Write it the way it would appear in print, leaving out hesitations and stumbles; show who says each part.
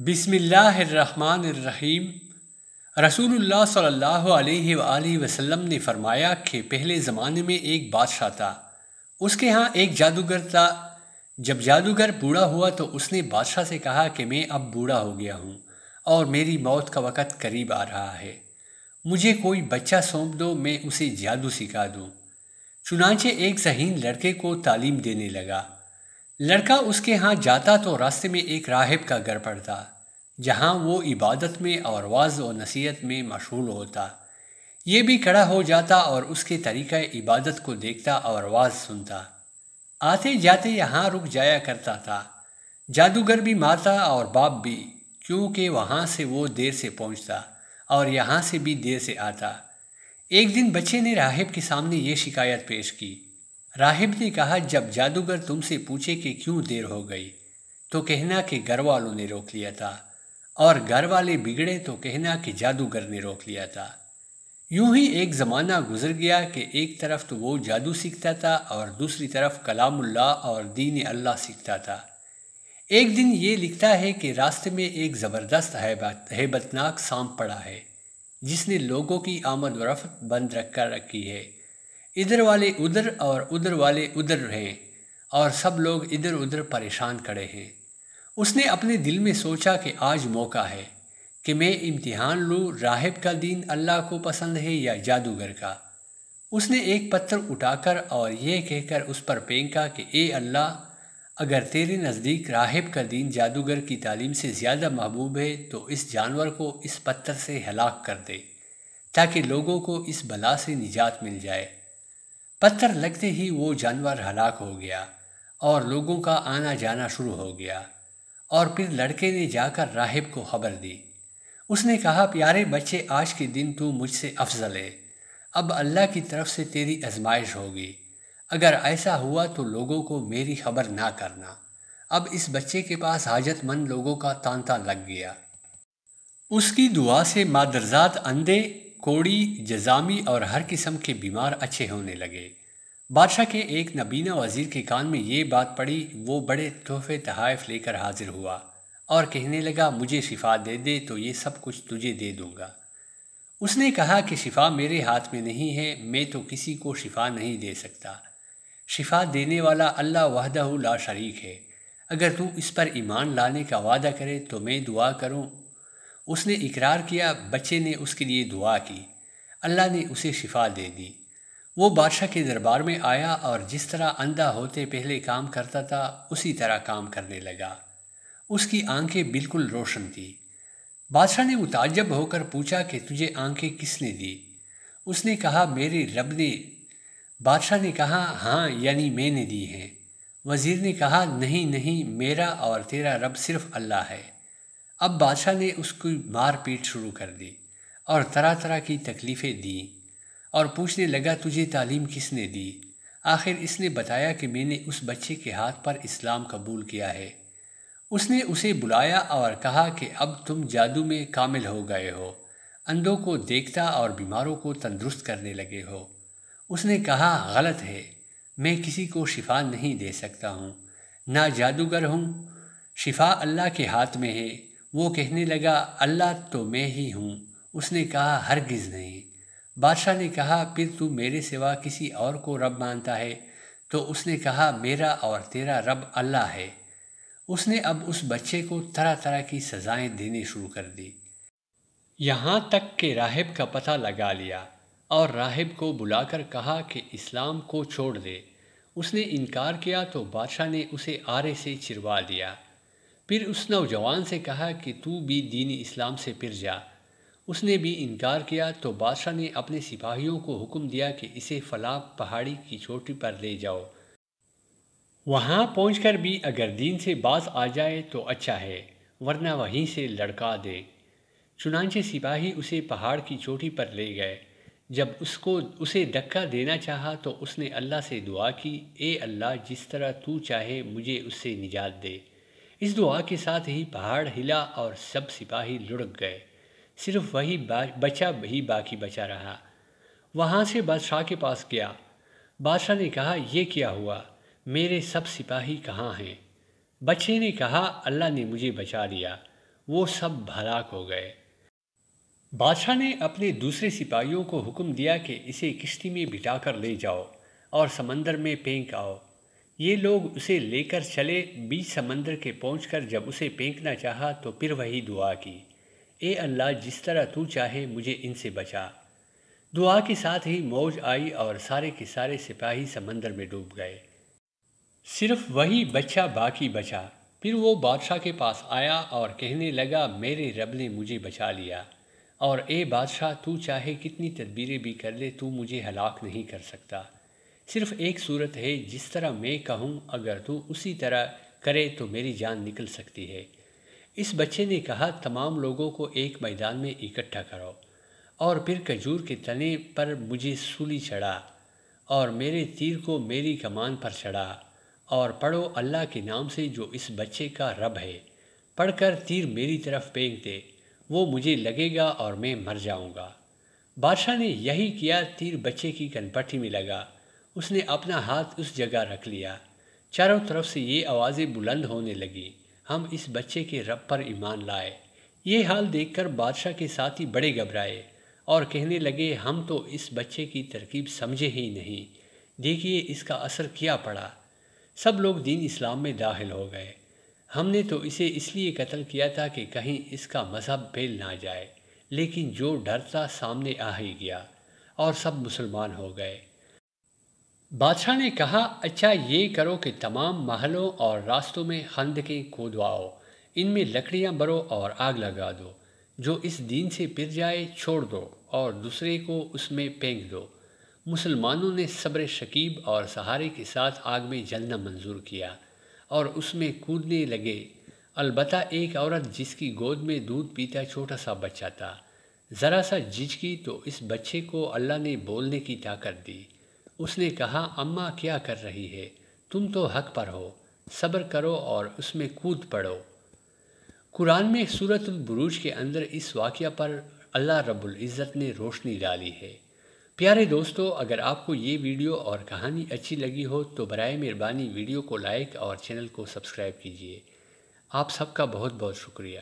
Speaker 1: بسم اللہ الرحمن الرحیم۔ رسول اللہ صلی اللہ علیہ وآلہ وسلم نے فرمایا کہ پہلے زمانے میں ایک بادشاہ تھا، اس کے ہاں ایک جادوگر تھا۔ جب جادوگر بوڑھا ہوا تو اس نے بادشاہ سے کہا کہ میں اب بوڑھا ہو گیا ہوں اور میری موت کا وقت قریب آ رہا ہے، مجھے کوئی بچہ سونپ دو، میں اسے جادو سکھا دوں۔ چنانچہ ایک ذہین لڑکے کو تعلیم دینے لگا۔ لڑکا اس کے ہاں جاتا تو راستے میں ایک راہب کا گھر پڑتا، جہاں وہ عبادت میں اور واعظ و نصیحت میں مشغول ہوتا۔ یہ بھی کھڑا ہو جاتا اور اس کے طریقہ عبادت کو دیکھتا اور واعظ سنتا۔ آتے جاتے یہاں رک جایا کرتا تھا۔ جادوگر بھی مارتا اور باپ بھی، کیونکہ وہاں سے وہ دیر سے پہنچتا اور یہاں سے بھی دیر سے آتا۔ ایک دن بچے نے راہب کے سامنے یہ شکایت پیش کی۔ راہب نے کہا، جب جادوگر تم سے پوچھے کہ کیوں دیر ہو گئی تو کہنا کہ گھر والوں نے روک لیا تھا، اور گھر والے بگڑے تو کہنا کہ جادوگر نے روک لیا تھا۔ یوں ہی ایک زمانہ گزر گیا کہ ایک طرف تو وہ جادو سیکھتا تھا اور دوسری طرف کلام اللہ اور دین اللہ سیکھتا تھا۔ ایک دن یہ لکھتا ہے کہ راستے میں ایک زبردست ہیبت ناک سانپ پڑا ہے، جس نے لوگوں کی آمد و رفت بند رکھی ہے۔ ادھر والے ادھر اور ادھر والے ادھر ہیں، اور سب لوگ ادھر ادھر پریشان کھڑے ہیں۔ اس نے اپنے دل میں سوچا کہ آج موقع ہے کہ میں امتحان لوں، راہب کا دین اللہ کو پسند ہے یا جادوگر کا۔ اس نے ایک پتھر اٹھا کر اور یہ کہہ کر اس پر پھینکا کہ اے اللہ، اگر تیرے نزدیک راہب کا دین جادوگر کی تعلیم سے زیادہ محبوب ہے تو اس جانور کو اس پتھر سے ہلاک کر دے، تاکہ لوگوں کو اس بلا سے نجات مل جائے۔ پتھر لگتے ہی وہ جانور ہلاک ہو گیا اور لوگوں کا آنا جانا شروع ہو گیا۔ اور پھر لڑکے نے جا کر راہب کو خبر دی۔ اس نے کہا، پیارے بچے، آج کے دن تو مجھ سے افضل ہے، اب اللہ کی طرف سے تیری آزمائش ہوگی۔ اگر ایسا ہوا تو لوگوں کو میری خبر نہ کرنا۔ اب اس بچے کے پاس حاجت مند لوگوں کا تانتا لگ گیا۔ اس کی دعا سے مادرزاد اندھے، کوڑی، جذامی اور ہر قسم کے بیمار اچھے ہونے لگے۔ بادشاہ کے ایک نابینا وزیر کے کان میں یہ بات پڑی۔ وہ بڑے تحفے تحائف لے کر حاضر ہوا اور کہنے لگا، مجھے شفا دے دے تو یہ سب کچھ تجھے دے دوں گا۔ اس نے کہا کہ شفا میرے ہاتھ میں نہیں ہے، میں تو کسی کو شفا نہیں دے سکتا۔ شفا دینے والا اللہ وحدہ لا شریک ہے، اگر تو اس پر ایمان لانے کا وعدہ کرے تو میں دعا کروں۔ اس نے اقرار کیا۔ بچے نے اس کے لیے دعا کی، اللہ نے اسے شفا دے دی۔ وہ بادشاہ کے دربار میں آیا اور جس طرح اندھا ہوتے پہلے کام کرتا تھا اسی طرح کام کرنے لگا۔ اس کی آنکھیں بالکل روشن تھیں۔ بادشاہ نے متعجب ہو کر پوچھا کہ تجھے آنکھیں کس نے دی؟ اس نے کہا، میرے رب نے۔ بادشاہ نے کہا، ہاں، یعنی میں نے دی ہیں۔ وزیر نے کہا، نہیں، میرا اور تیرا رب صرف اللہ ہے۔ اب بادشاہ نے اس کی مار پیٹ شروع کر دی اور طرح طرح کی تکلیفیں دیں، اور پوچھنے لگا، تجھے تعلیم کس نے دی؟ آخر اس نے بتایا کہ میں نے اس بچے کے ہاتھ پر اسلام قبول کیا ہے۔ اس نے اسے بلایا اور کہا کہ اب تم جادو میں کامل ہو گئے ہو، اندھوں کو دیکھتا اور بیماروں کو تندرست کرنے لگے ہو۔ اس نے کہا، غلط ہے، میں کسی کو شفا نہیں دے سکتا ہوں، نہ جادوگر ہوں، شفا اللہ کے ہاتھ میں ہے۔ وہ کہنے لگا، اللہ تو میں ہی ہوں۔ اس نے کہا، ہرگز نہیں۔ بادشاہ نے کہا، پھر تو میرے سوا کسی اور کو رب مانتا ہے؟ تو اس نے کہا، میرا اور تیرا رب اللہ ہے۔ اس نے اب اس بچے کو طرح طرح کی سزائیں دینے شروع کر دی، یہاں تک کہ راہب کا پتہ لگا لیا اور راہب کو بلا کر کہا کہ اسلام کو چھوڑ دے۔ اس نے انکار کیا تو بادشاہ نے اسے آرے سے چروا دیا۔ پھر اس نوجوان سے کہا کہ تو بھی دین اسلام سے پھر جا۔ اس نے بھی انکار کیا تو بادشاہ نے اپنے سپاہیوں کو حکم دیا کہ اسے فلاں پہاڑی کی چوٹی پر لے جاؤ، وہاں پہنچ کر بھی اگر دین سے باز آ جائے تو اچھا ہے، ورنہ وہیں سے لڑکا دے۔ چنانچہ سپاہی اسے پہاڑ کی چوٹی پر لے گئے۔ جب اسے دھکا دینا چاہا تو اس نے اللہ سے دعا کی، اے اللہ، جس طرح تو چاہے مجھے اس سے نجات دے۔ اس دعا کے ساتھ ہی پہاڑ ہلا اور سب سپاہی لڑک گئے، صرف وہی بچہ ہی باقی بچا رہا۔ وہاں سے بادشاہ کے پاس گیا۔ بادشاہ نے کہا، یہ کیا ہوا؟ میرے سب سپاہی کہاں ہیں؟ بچے نے کہا، اللہ نے مجھے بچا لیا۔ وہ سب ہلاک ہو گئے۔ بادشاہ نے اپنے دوسرے سپاہیوں کو حکم دیا کہ اسے کشتی میں بٹھا کر لے جاؤ اور سمندر میں پھینک آؤ۔ یہ لوگ اسے لے کر چلے، بیچ سمندر کے پہنچ کر جب اسے پھینکنا چاہا تو پھر وہی دعا کی، اے اللہ جس طرح تو چاہے مجھے ان سے بچا۔ دعا کے ساتھ ہی موج آئی اور سارے کے سارے سپاہی سمندر میں ڈوب گئے، صرف وہی بچہ باقی بچا۔ پھر وہ بادشاہ کے پاس آیا اور کہنے لگا، میرے رب نے مجھے بچا لیا، اور اے بادشاہ تو چاہے کتنی تدبیریں بھی کر لے تو مجھے ہلاک نہیں کر سکتا۔ صرف ایک صورت ہے، جس طرح میں کہوں اگر تو اسی طرح کرے تو میری جان نکل سکتی ہے۔ اس بچے نے کہا، تمام لوگوں کو ایک میدان میں اکٹھا کرو اور پھر کھجور کے تنے پر مجھے سولی چڑھا اور میرے تیر کو میری کمان پر چڑھا، اور پڑھو اللہ کے نام سے جو اس بچے کا رب ہے۔ پڑھ کر تیر میری طرف پھینک دے، وہ مجھے لگے گا اور میں مر جاؤں گا۔ بادشاہ نے یہی کیا، تیر بچے کی کنپٹی میں لگا، اس نے اپنا ہاتھ اس جگہ رکھ لیا۔ چاروں طرف سے یہ آوازیں بلند ہونے لگیں، ہم اس بچے کے رب پر ایمان لائے۔ یہ حال دیکھ کر بادشاہ کے ساتھی بڑے گھبرائے اور کہنے لگے، ہم تو اس بچے کی ترکیب سمجھے ہی نہیں، دیکھیے اس کا اثر کیا پڑا۔ سب لوگ دین اسلام میں داخل ہو گئے۔ ہم نے تو اسے اس لیے قتل کیا تھا کہ کہیں اس کا مذہب پھیل نہ جائے، لیکن جو ڈر تھا سامنے آ ہی گیا اور سب مسلمان ہو گئے۔ بادشاہ نے کہا، اچھا یہ کرو کہ تمام محلوں اور راستوں میں خندقیں کھودواؤ، ان میں لکڑیاں بھرو اور آگ لگا دو، جو اس دین سے پھر جائے چھوڑ دو اور دوسرے کو اس میں پھینک دو۔ مسلمانوں نے صبر شکیب اور سہارے کے ساتھ آگ میں جلنا منظور کیا اور اس میں کودنے لگے، البتہ ایک عورت جس کی گود میں دودھ پیتا چھوٹا سا بچہ تھا، ذرا سا جھجکی تو اس بچے کو اللہ نے بولنے کی طاقت دی۔ اس نے کہا، اماں کیا کر رہی ہے؟ تم تو حق پر ہو، صبر کرو اور اس میں کود پڑو۔ قرآن میں سورۃ البروج کے اندر اس واقعہ پر اللہ رب العزت نے روشنی ڈالی ہے۔ پیارے دوستو، اگر آپ کو یہ ویڈیو اور کہانی اچھی لگی ہو تو برائے مہربانی ویڈیو کو لائک اور چینل کو سبسکرائب کیجیے۔ آپ سب کا بہت بہت شکریہ۔